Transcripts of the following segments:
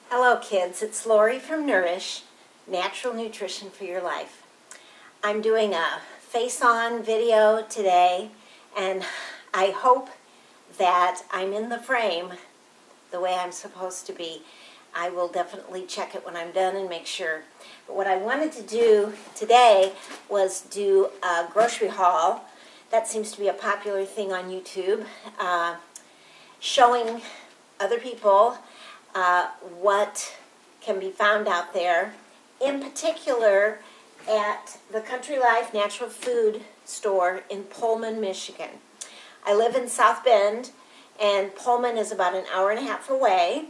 Hello kids, it's Lori from Nourish, Natural Nutrition for Your Life. I'm doing a face-on video today and I hope that I'm in the frame the way I'm supposed to be. I will definitely check it when I'm done and make sure. But what I wanted to do today was do a grocery haul. That seems to be a popular thing on YouTube, showing other people what can be found out there, in particular at the Country Life Natural Food Store in Pullman, Michigan. I live in South Bend, and Pullman is about an hour and a half away.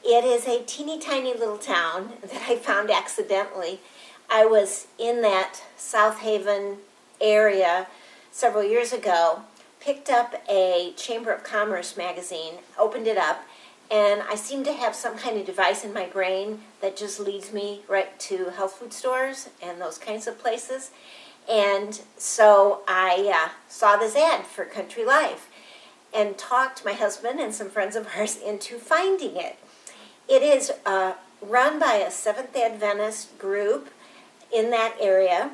It is a teeny tiny little town that I found accidentally. I was in that South Haven area several years ago, picked up a Chamber of Commerce magazine, opened it up, and I seem to have some kind of device in my brain that just leads me right to health food stores and those kinds of places. And so I saw this ad for Country Life and talked my husband and some friends of ours into finding it. It is run by a Seventh-day Adventist group in that area,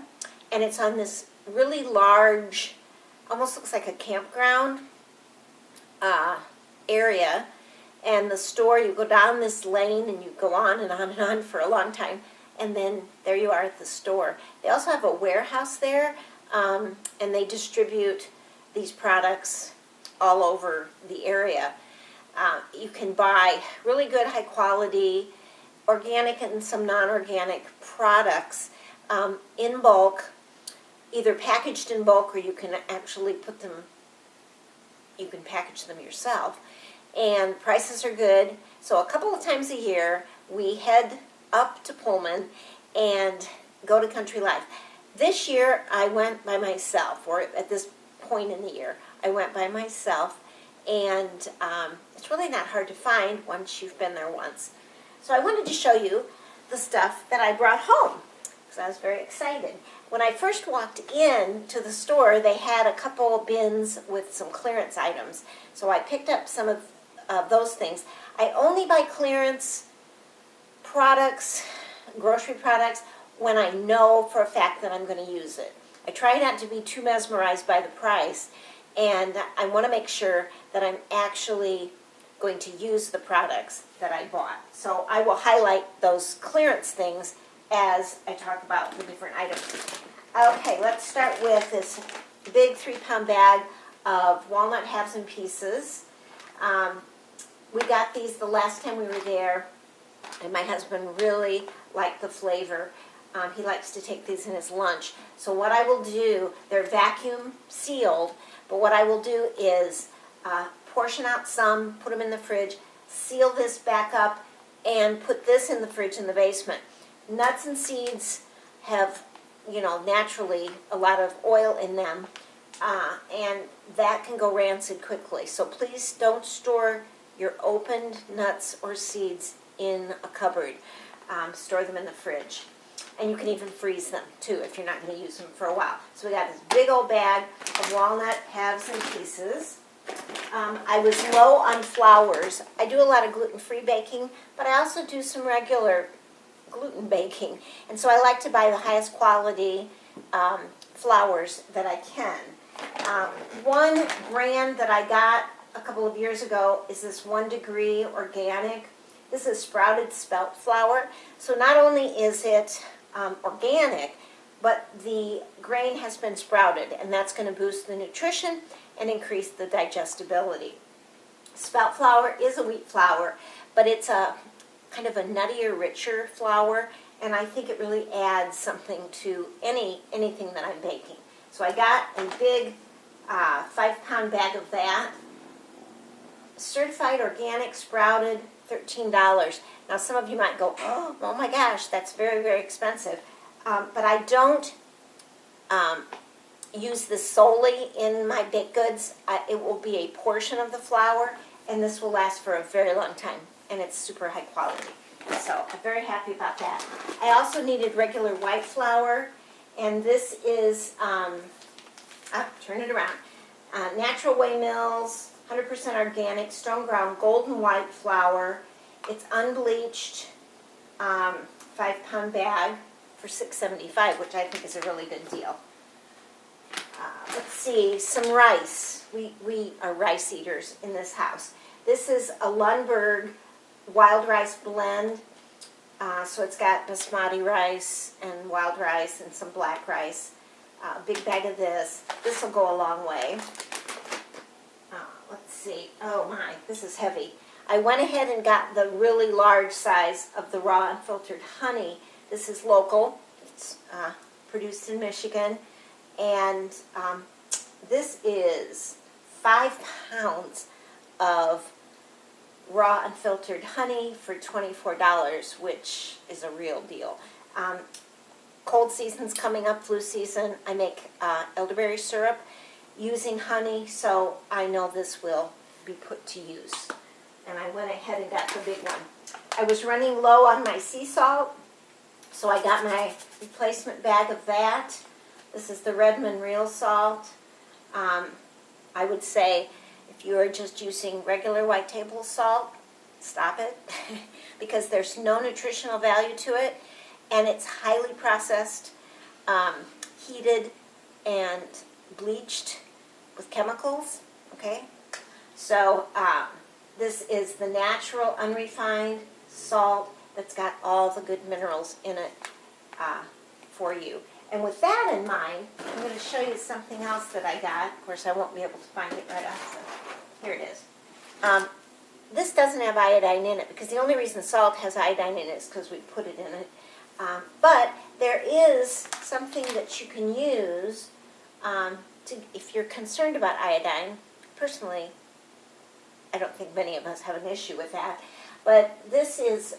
and it's on this really large, almost looks like a campground area. And the store, you go down this lane and you go on and on and on for a long time, and then there you are at the store. They also have a warehouse there, and they distribute these products all over the area. You can buy really good, high quality, organic and some non-organic products in bulk, either packaged in bulk or you can actually put them, you can package them yourself. And prices are good. So a couple of times a year, we head up to Pullman and go to Country Life. This year, I went by myself, or at this point in the year, I went by myself, and it's really not hard to find once you've been there once. So I wanted to show you the stuff that I brought home, because I was very excited. When I first walked in to the store, they had a couple bins with some clearance items. So I picked up some of those things. I only buy clearance products, grocery products, when I know for a fact that I'm going to use it. I try not to be too mesmerized by the price, and I want to make sure that I'm actually going to use the products that I bought. So I will highlight those clearance things as I talk about the different items. Okay, let's start with this big 3-pound bag of walnut halves and pieces. We got these the last time we were there, and my husband really liked the flavor. He likes to take these in his lunch. So what I will do, they're vacuum sealed, but what I will do is portion out some, put them in the fridge, seal this back up, and put this in the fridge in the basement. Nuts and seeds have, naturally a lot of oil in them, and that can go rancid quickly. So please don't store your opened nuts or seeds in a cupboard. Store them in the fridge. And you can even freeze them, too, if you're not going to use them for a while. So we got this big old bag of walnut halves and pieces. I was low on flours. I do a lot of gluten-free baking, but I also do some regular gluten baking. And so I like to buy the highest quality flours that I can. One brand that I got a couple of years ago is this 1 Degree Organic. This is sprouted spelt flour. So not only is it organic, but the grain has been sprouted, and that's going to boost the nutrition and increase the digestibility. Spelt flour is a wheat flour, but it's a kind of a nuttier, richer flour, and I think it really adds something to anything that I'm baking. So I got a big 5-pound bag of that. Certified organic sprouted, $13. Now some of you might go, oh my gosh, that's very, very expensive. But I don't use this solely in my baked goods. It will be a portion of the flour, and this will last for a very long time, and it's super high quality. So I'm very happy about that. I also needed regular white flour, and this is, turn it around, Natural Way Mills, 100% organic, stone ground, golden white flour, It's unbleached, 5-pound bag for $6.75, which I think is a really good deal. Let's see, some rice. We are rice eaters in this house. This is a Lundberg wild rice blend. So it's got basmati rice and wild rice and some black rice. A big bag of this. This will go a long way. Let's see. Oh my, this is heavy. I went ahead and got the really large size of the raw unfiltered honey. This is local. It's produced in Michigan. And this is 5 pounds of raw unfiltered honey for $24, which is a real deal. Cold season's coming up, flu season. I make elderberry syrup using honey, so I know this will be put to use. And I went ahead and got the big one. I was running low on my sea salt, so I got my replacement bag of that. This is the Redmond Real Salt. I would say if you are just using regular white table salt, stop it because there's no nutritional value to it, and it's highly processed, heated, and bleached with chemicals, okay? So this is the natural, unrefined salt that's got all the good minerals in it for you. And with that in mind, I'm going to show you something else that I got. Of course, I won't be able to find it right off, so here it is. This doesn't have iodine in it because the only reason salt has iodine in it is because we put it in it. But there is something that you can use if you're concerned about iodine. Personally, I don't think many of us have an issue with that. But this is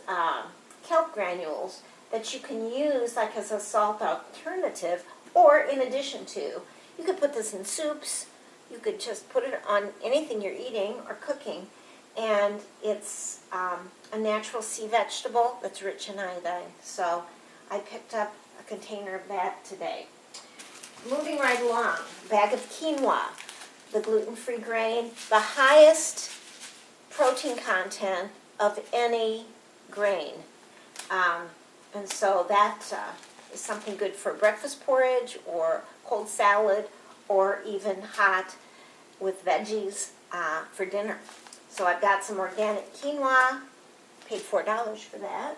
kelp granules that you can use like as a salt alternative or in addition to. You could put this in soups. You could just put it on anything you're eating or cooking. And it's a natural sea vegetable that's rich in iodine. So I picked up a container of that today. Moving right along, bag of quinoa, the gluten-free grain, the highest protein content of any grain. And so that is something good for breakfast porridge or cold salad or even hot with veggies for dinner. So I've got some organic quinoa, paid $4 for that.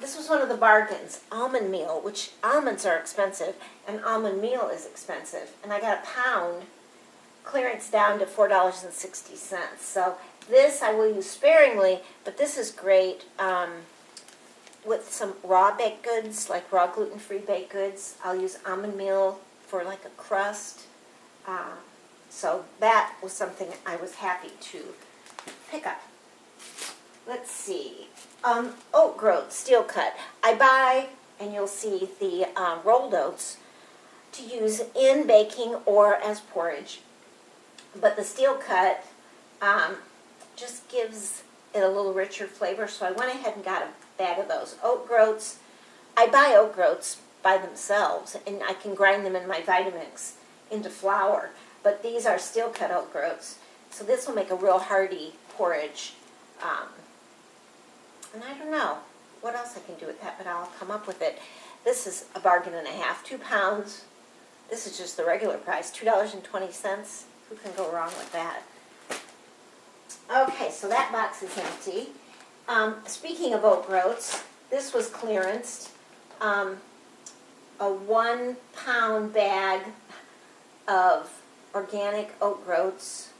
This was one of the bargains, almond meal, which almonds are expensive and almond meal is expensive. And I got a pound, clearance down to $4.60. So this I will use sparingly, but this is great with some raw baked goods, like raw gluten-free baked goods. I'll use almond meal for like a crust. So that was something I was happy to pick up. Let's see. Oat groat, steel cut. I buy, and you'll see the rolled oats to use in baking or as porridge. But the steel cut just gives it a little richer flavor, so I went ahead and got a bag of those. Oat groats, I buy oat groats by themselves, and I can grind them in my Vitamix into flour. But these are steel cut oat groats, so this will make a real hearty porridge. And I don't know what else I can do with that, but I'll come up with it. This is a bargain and a half, 2 pounds. This is just the regular price, $2.20. Who can go wrong with that? Okay, so that box is empty. Speaking of oat groats, this was clearanced. A 1 pound bag of organic oat groats.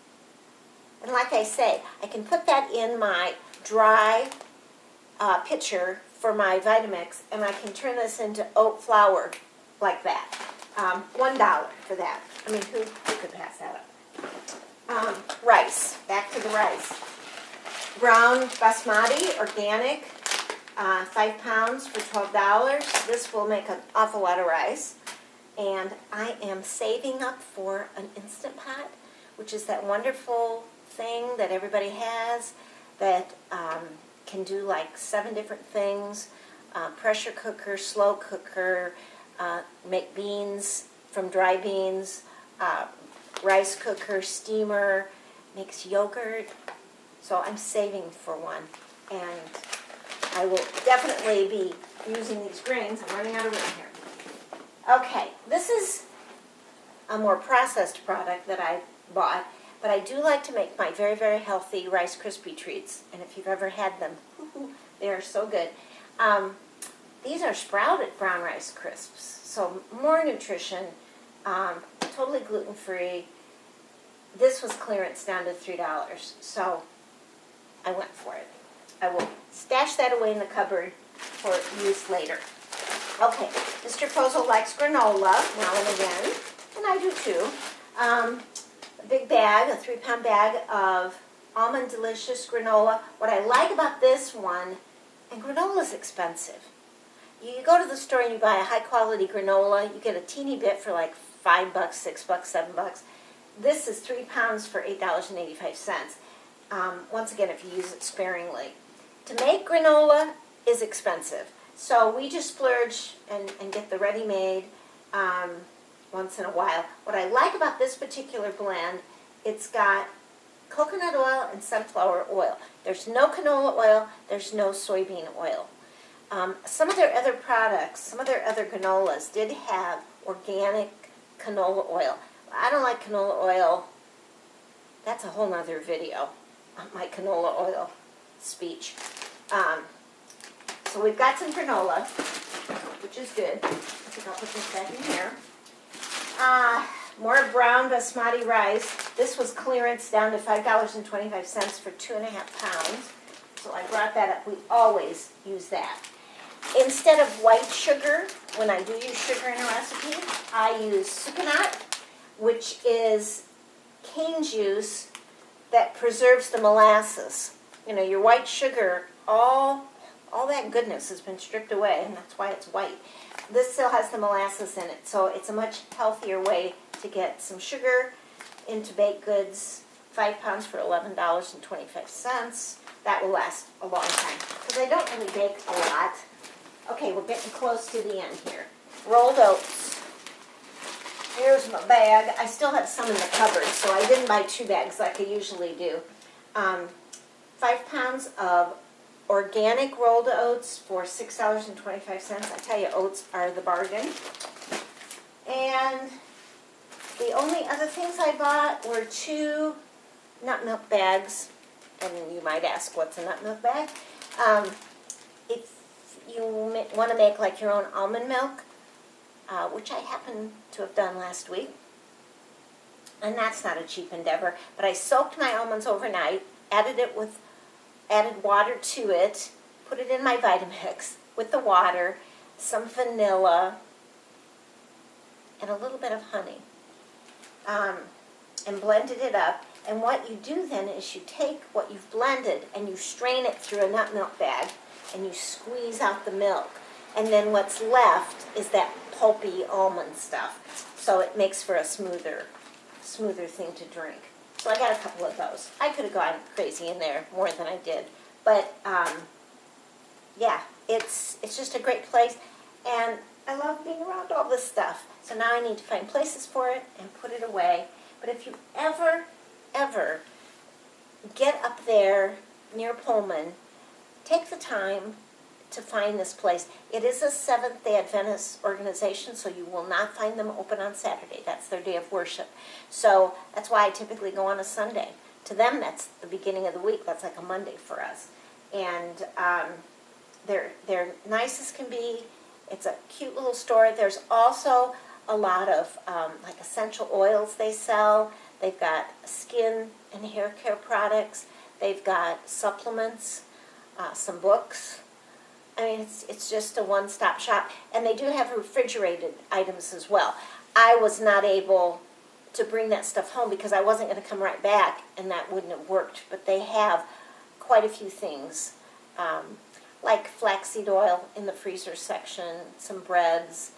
And like I say, I can put that in my dry pitcher for my Vitamix, and I can turn this into oat flour like that. $1 for that. I mean, who could pass that up? Rice. Back to the rice. Brown basmati, organic, 5 pounds for $12. This will make an awful lot of rice. And I am saving up for an Instant Pot, which is that wonderful thing that everybody has that can do like 7 different things. Pressure cooker, slow cooker, make beans from dry beans, rice cooker, steamer, makes yogurt. So I'm saving for one. And I will definitely be using these grains. I'm running out of room here. Okay, this is a more processed product that I bought, but I do like to make my very, very healthy Rice Krispie treats. And if you've ever had them, they are so good. These are sprouted brown rice crisps, so more nutrition, totally gluten-free. This was clearance down to $3, so I went for it. I will stash that away in the cupboard for use later. Okay, Mr. Pozo likes granola now and again, and I do too. A big bag, a 3-pound bag of Almond Delicious granola. What I like about this one, and granola is expensive. You go to the store and you buy a high-quality granola, you get a teeny bit for like $5, $6, $7. This is 3 pounds for $8.85. Once again, if you use it sparingly. To make granola is expensive, so we just splurge and get the ready-made once in a while. What I like about this particular blend, it's got coconut oil and sunflower oil. There's no canola oil, there's no soybean oil. Some of their other products, some of their other granolas did have organic canola oil. I don't like canola oil. That's a whole nother video on my canola oil speech. So we've got some granola, which is good. I think I'll put this back in here. More brown basmati rice. This was clearance down to $5.25 for 2.5 pounds. So I brought that up. We always use that. Instead of white sugar, when I do use sugar in a recipe, I use sucanat, which is cane juice that preserves the molasses. You know, your white sugar, all that goodness has been stripped away, and that's why it's white. This still has the molasses in it, so it's a much healthier way to get some sugar into baked goods. 5 pounds for $11.25. That will last a long time, because I don't really bake a lot. Okay, we're getting close to the end here. Rolled oats. Here's my bag. I still have some in the cupboard, so I didn't buy 2 bags like I usually do. 5 pounds of organic rolled oats for $6.25. I tell you, oats are the bargain. And the only other things I bought were 2 nut milk bags. And you might ask, what's a nut milk bag? If you want to make like your own almond milk, which I happen to have done last week, and that's not a cheap endeavor, but I soaked my almonds overnight, added water to it, put it in my Vitamix with the water, some vanilla, and a little bit of honey, and blended it up. And what you do then is you take what you've blended and you strain it through a nut milk bag and you squeeze out the milk. And then what's left is that pulpy almond stuff. So it makes for a smoother thing to drink. So I got a couple of those. I could have gone crazy in there more than I did. But yeah, it's just a great place. And I love being around all this stuff. So now I need to find places for it and put it away. But if you ever get up there near Pullman, take the time to find this place. It is a Seventh-day Adventist organization, so you will not find them open on Saturday. That's their day of worship. So that's why I typically go on a Sunday. To them, that's the beginning of the week. That's like a Monday for us. And they're nice as can be. It's a cute little store. There's also a lot of like essential oils they sell. They've got skin and hair care products. They've got supplements, some books. I mean, it's just a one-stop shop. And they do have refrigerated items as well. I was not able to bring that stuff home because I wasn't going to come right back, and that wouldn't have worked. But they have quite a few things, like flaxseed oil in the freezer section, some breads,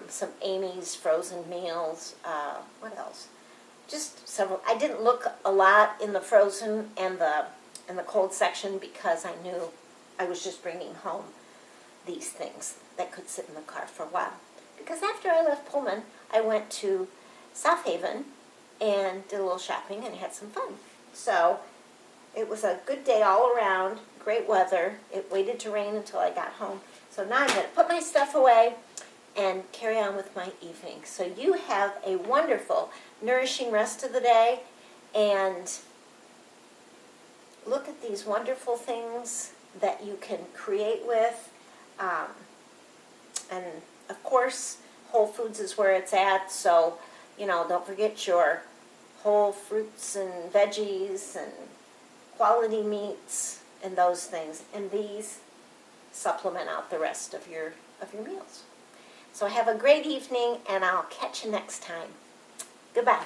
some Amy's frozen meals. What else? Just several. I didn't look a lot in the frozen and the cold section because I knew I was just bringing home these things that could sit in the car for a while. Because after I left Pullman, I went to South Haven and did a little shopping and had some fun. So it was a good day all around, great weather. It waited to rain until I got home. So now I'm going to put my stuff away and carry on with my evening. So you have a wonderful, nourishing rest of the day, and look at these wonderful things that you can create with. And of course, Whole Foods is where it's at, so, don't forget your whole fruits and veggies and quality meats and those things. And these supplement out the rest of your meals. So have a great evening, and I'll catch you next time. Goodbye.